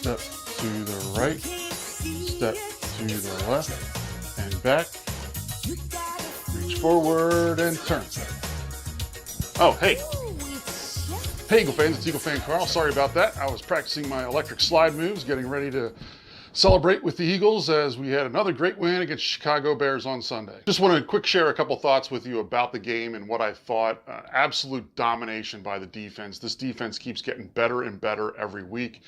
Step to the right, step to the left, and back. Reach forward and turn. Oh, hey. Hey, Eagle fans, it's EaglefanKarl. Sorry about that. I was practicing my electric slide moves, getting ready to celebrate with the Eagles as we had another great win against Chicago Bears on Sunday. Just want to quick share a couple thoughts with you about the game and what I thought. Absolute domination by the defense. This defense keeps getting better and better every week.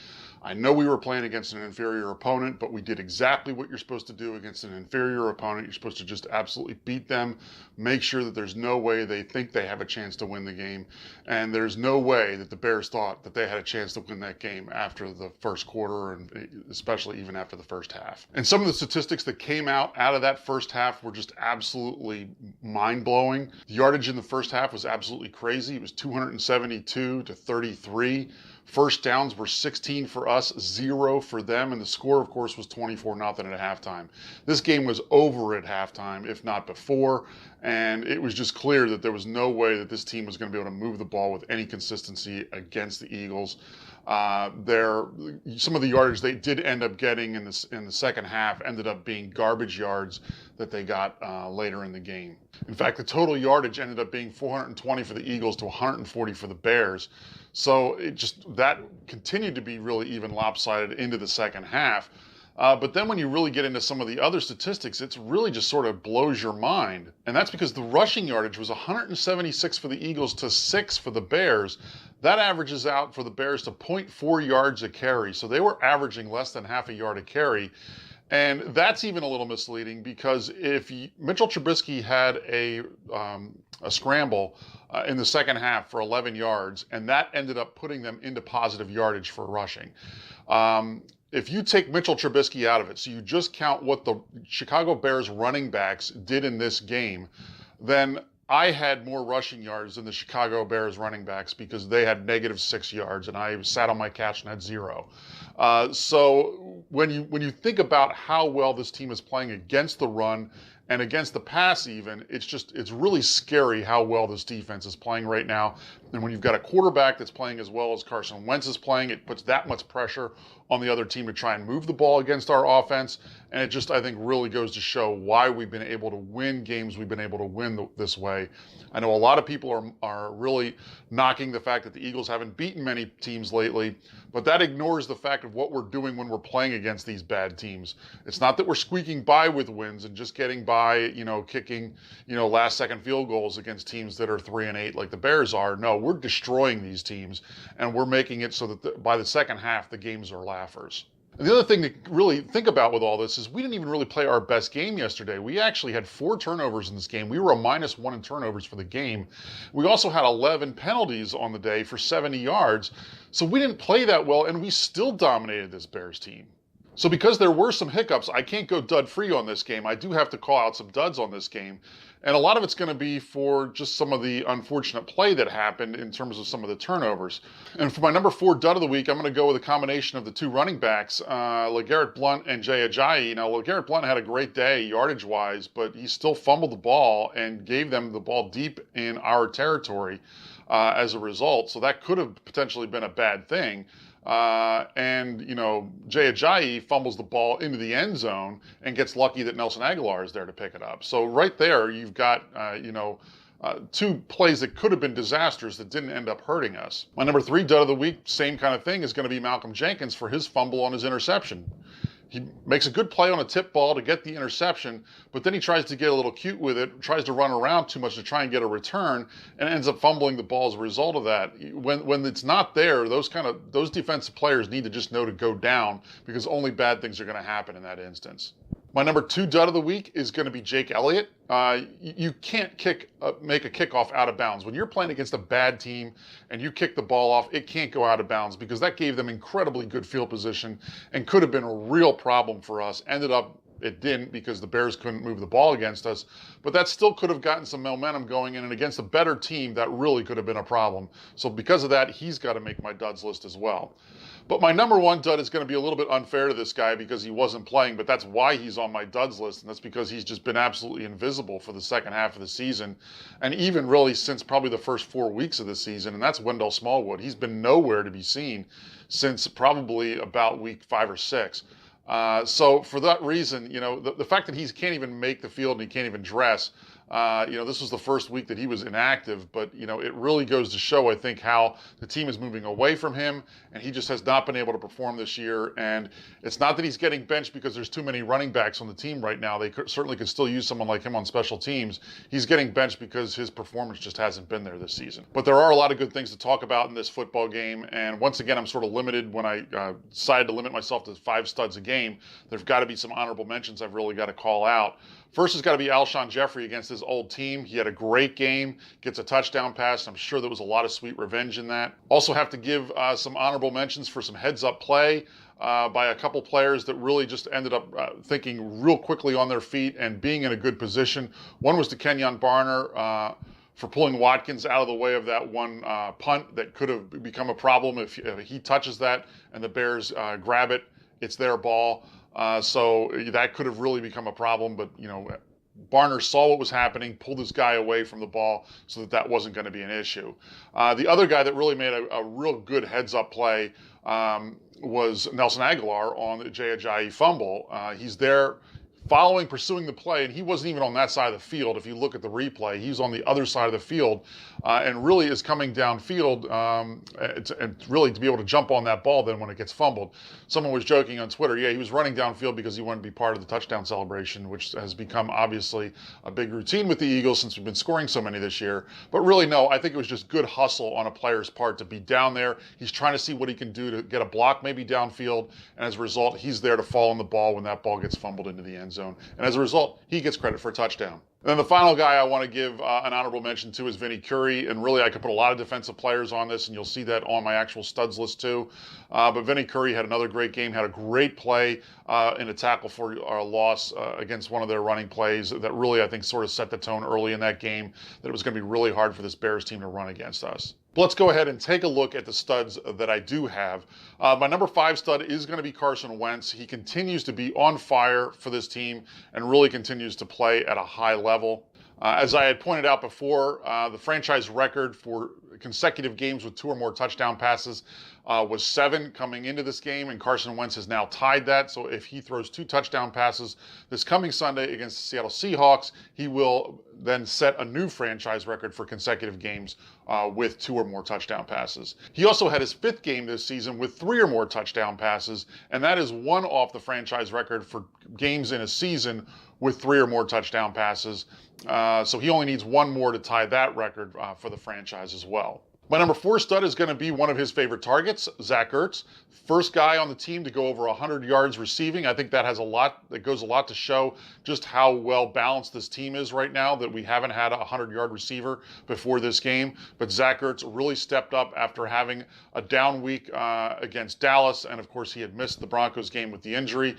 I know we were playing against an inferior opponent, but we did exactly what you're supposed to do against an inferior opponent. You're supposed to just absolutely beat them, make sure that there's no way they think they have a chance to win the game, and there's no way that the Bears thought that they had a chance to win that game after the first quarter, and especially even after the first half. And some of the statistics that came out of that first half were just absolutely mind-blowing. The yardage in the first half was absolutely crazy. It was 272 to 33. First downs were 16 for us, 0 for them, and the score, of course, was 24-0 at halftime. This game was over at halftime, if not before, and it was just clear that there was no way that this team was going to be able to move the ball with any consistency against the Eagles. Some of the yardage they did end up getting in the second half ended up being garbage yards that they got later in the game. In fact, the total yardage ended up being 420 for the Eagles to 140 for the Bears. So that continued to be really even lopsided into the second half. But then when you really get into some of the other statistics, it's really just sort of blows your mind. And that's because the rushing yardage was 176 for the Eagles to 6 for the Bears. That averages out for the Bears to 0.4 yards a carry. So they were averaging less than half a yard a carry. And that's even a little misleading because if Mitchell Trubisky had a scramble in the second half for 11 yards, and that ended up putting them into positive yardage for rushing. If you take Mitchell Trubisky out of it, so you just count what the Chicago Bears running backs did in this game, then I had more rushing yards than the Chicago Bears running backs because they had -6 yards, and I sat on my couch and had 0. So when you think about how well this team is playing against the run and against the pass even, it's really scary how well this defense is playing right now. And when you've got a quarterback that's playing as well as Carson Wentz is playing, it puts that much pressure on the other team to try and move the ball against our offense. And it just, I think, really goes to show why we've been able to win games we've been able to win this way. I know a lot of people are really knocking the fact that the Eagles haven't beaten many teams lately, but that ignores the fact of what we're doing when we're playing against these bad teams. It's not that we're squeaking by with wins and just getting by, kicking, last-second field goals against teams that are 3-8 like the Bears are. No, we're destroying these teams, and we're making it so that by the second half, the games are laughers. And the other thing to really think about with all this is we didn't even really play our best game yesterday. We actually had 4 turnovers in this game. We were a -1 in turnovers for the game. We also had 11 penalties on the day for 70 yards. So we didn't play that well, and we still dominated this Bears team. So because there were some hiccups, I can't go dud-free on this game. I do have to call out some duds on this game. And a lot of it's going to be for just some of the unfortunate play that happened in terms of some of the turnovers. And for my number 4 dud of the week, I'm going to go with a combination of the 2 running backs, LeGarrette Blount and Jay Ajayi. Now, LeGarrette Blount had a great day yardage-wise, but he still fumbled the ball and gave them the ball deep in our territory as a result. So that could have potentially been a bad thing. Jay Ajayi fumbles the ball into the end zone and gets lucky that Nelson Agholor is there to pick it up. So right there, you've got, 2 plays that could have been disasters that didn't end up hurting us. My number 3 dud of the week, same kind of thing, is going to be Malcolm Jenkins for his fumble on his interception. He makes a good play on a tip ball to get the interception, but then he tries to get a little cute with it, tries to run around too much to try and get a return, and ends up fumbling the ball as a result of that. When it's not there, those defensive players need to just know to go down because only bad things are going to happen in that instance. My number 2 dud of the week is going to be Jake Elliott. You can't make a kickoff out of bounds. When you're playing against a bad team and you kick the ball off, it can't go out of bounds because that gave them incredibly good field position and could have been a real problem for us. Ended up it didn't because the Bears couldn't move the ball against us. But that still could have gotten some momentum going in, and against a better team, that really could have been a problem. So because of that, he's got to make my duds list as well. But my number one dud is going to be a little bit unfair to this guy because he wasn't playing, but that's why he's on my duds list, and that's because he's just been absolutely invisible for the second half of the season, and even really since probably the first 4 weeks of the season, and that's Wendell Smallwood. He's been nowhere to be seen since probably about week 5 or 6. So for that reason, the fact that he can't even make the field and he can't even dress, this was the first week that he was inactive, but, it really goes to show, I think, how the team is moving away from him, and he just has not been able to perform this year. And it's not that he's getting benched because there's too many running backs on the team right now. They certainly could still use someone like him on special teams. He's getting benched because his performance just hasn't been there this season. But there are a lot of good things to talk about in this football game, and once again, I'm sort of limited when I decided to limit myself to 5 studs a game. There've got to be some honorable mentions I've really got to call out. First has got to be Alshon Jeffrey against his old team. He had a great game, gets a touchdown pass. I'm sure there was a lot of sweet revenge in that. Also have to give some honorable mentions for some heads-up play by a couple players that really just ended up thinking real quickly on their feet and being in a good position. One was to Kenyon Barner for pulling Watkins out of the way of that one punt that could have become a problem if he touches that and the Bears grab it. It's their ball. So that could have really become a problem, but, Barner saw what was happening, pulled his guy away from the ball so that wasn't going to be an issue. The other guy that really made a real good heads-up play was Nelson Aguilar on the Jay Ajayi fumble. He's there pursuing the play, and he wasn't even on that side of the field. If you look at the replay, he's on the other side of the field and really is coming downfield and really to be able to jump on that ball then when it gets fumbled. Someone was joking on Twitter, he was running downfield because he wanted to be part of the touchdown celebration, which has become obviously a big routine with the Eagles since we've been scoring so many this year. But really, no, I think it was just good hustle on a player's part to be down there. He's trying to see what he can do to get a block maybe downfield, and as a result, he's there to fall on the ball when that ball gets fumbled into the end zone. And as a result, he gets credit for a touchdown. And then the final guy I want to give an honorable mention to is Vinny Curry. And really, I could put a lot of defensive players on this, and you'll see that on my actual studs list too. But Vinny Curry had another great game, had a great play in a tackle for a loss against one of their running plays that really, I think, sort of set the tone early in that game that it was going to be really hard for this Bears team to run against us. But let's go ahead and take a look at the studs that I do have. My number 5 stud is going to be Carson Wentz. He continues to be on fire for this team and really continues to play at a high level. As I had pointed out before, the franchise record for consecutive games with 2 or more touchdown passes was 7 coming into this game, and Carson Wentz has now tied that. So if he throws 2 touchdown passes this coming Sunday against the Seattle Seahawks, he will then set a new franchise record for consecutive games with 2 or more touchdown passes. He also had his 5th game this season with 3 or more touchdown passes, and that is 1 off the franchise record for games in a season with 3 or more touchdown passes. So he only needs 1 more to tie that record for the franchise as well. My number 4 stud is going to be one of his favorite targets, Zach Ertz. First guy on the team to go over 100 yards receiving. I think that goes a lot to show just how well balanced this team is right now, that we haven't had a 100-yard receiver before this game. But Zach Ertz really stepped up after having a down week against Dallas, and of course he had missed the Broncos game with the injury.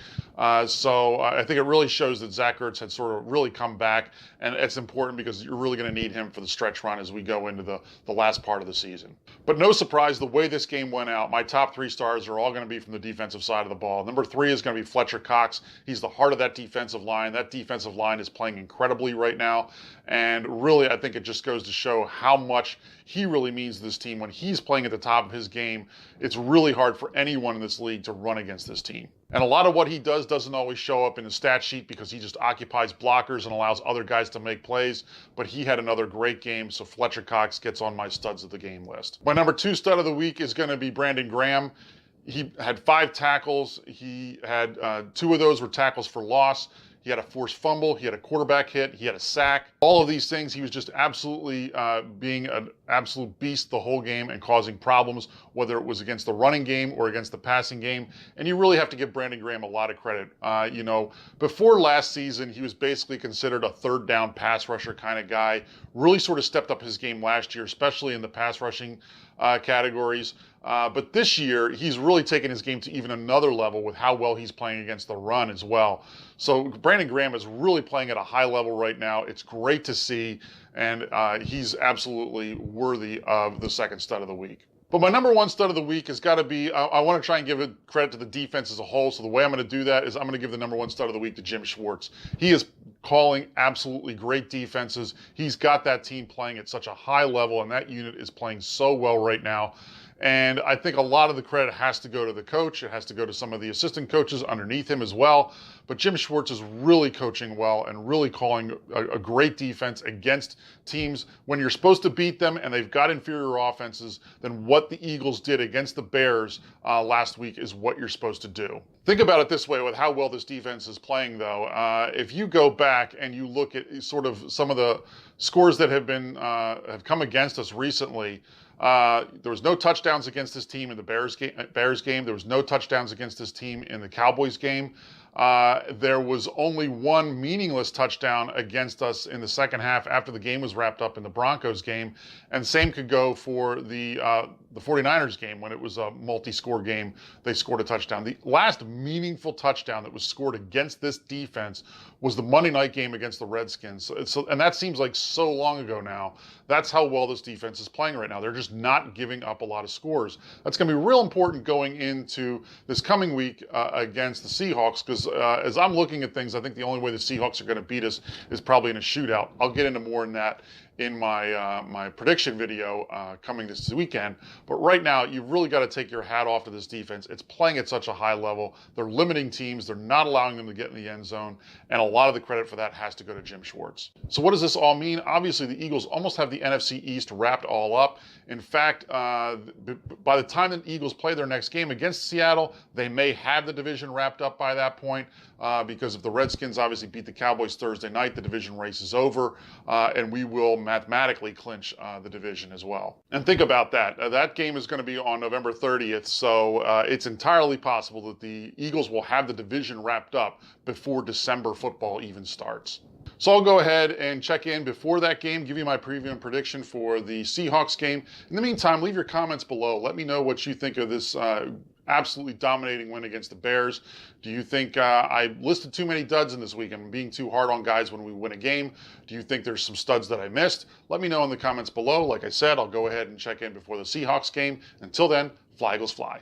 So I think it really shows that Zach Ertz had sort of really come back, and it's important because you're really going to need him for the stretch run as we go into the last part of the season. But no surprise, the way this game went out, my top 3 stars are all going to be from the defensive side of the ball. Number 3 is going to be Fletcher Cox. He's the heart of that defensive line. That defensive line is playing incredibly right now, and really I think it just goes to show how much he really means to this team. When he's playing at the top of his game, it's really hard for anyone in this league to run against this team. And a lot of what he does doesn't always show up in his stat sheet because he just occupies blockers and allows other guys to make plays. But he had another great game, so Fletcher Cox gets on my studs of the game list. My number 2 stud of the week is going to be Brandon Graham. He had 5 tackles. He had 2 of those were tackles for loss. He had a forced fumble. He had a quarterback hit. He had a sack. All of these things, he was just absolutely being an absolute beast the whole game and causing problems, whether it was against the running game or against the passing game. And you really have to give Brandon Graham a lot of credit. Before last season, he was basically considered a 3rd down pass rusher kind of guy. Really sort of stepped up his game last year, especially in the pass rushing categories. But this year, he's really taken his game to even another level with how well he's playing against the run as well. So Brandon Graham is really playing at a high level right now. It's great to see, and he's absolutely worthy of the second stud of the week. But my number one stud of the week has got to be, I want to try and give it credit to the defense as a whole. So the way I'm going to do that is I'm going to give the number one stud of the week to Jim Schwartz. He is calling absolutely great defenses. He's got that team playing at such a high level, and that unit is playing so well right now. And I think a lot of the credit has to go to the coach. It has to go to some of the assistant coaches underneath him as well. But Jim Schwartz is really coaching well and really calling a great defense against teams. When you're supposed to beat them and they've got inferior offenses, then what the Eagles did against the Bears last week is what you're supposed to do. Think about it this way with how well this defense is playing, though. If you go back and you look at sort of some of the scores that have come against us recently, there was no touchdowns against this team in the Bears game. There was no touchdowns against this team in the Cowboys game. There was only one meaningless touchdown against us in the second half after the game was wrapped up in the Broncos game. And same could go for the 49ers game when it was a multi-score game. They scored a touchdown. The last meaningful touchdown that was scored against this defense was the Monday night game against the Redskins. And that seems like so long ago now. That's how well this defense is playing right now. They're just not giving up a lot of scores. That's going to be real important going into this coming week against the Seahawks, because as I'm looking at things, I think the only way the Seahawks are going to beat us is probably in a shootout. I'll get into more in that in my my prediction video coming this weekend. But right now, you've really got to take your hat off to this defense. It's playing at such a high level. They're limiting teams. They're not allowing them to get in the end zone. And a lot of the credit for that has to go to Jim Schwartz. So what does this all mean? Obviously, the Eagles almost have the NFC East wrapped all up. In fact, by the time the Eagles play their next game against Seattle, they may have the division wrapped up by that point, because if the Redskins obviously beat the Cowboys Thursday night, the division race is over, and we will mathematically clinch the division as well. And think about that. That game is going to be on November 30th, so it's entirely possible that the Eagles will have the division wrapped up before December football even starts. So I'll go ahead and check in before that game, give you my preview and prediction for the Seahawks game. In the meantime, leave your comments below. Let me know what you think of this absolutely dominating win against the Bears. Do you think I listed too many duds in this week? I'm being too hard on guys when we win a game. Do you think there's some studs that I missed? Let me know in the comments below. Like I said, I'll go ahead and check in before the Seahawks game. Until then, fly Eagles fly.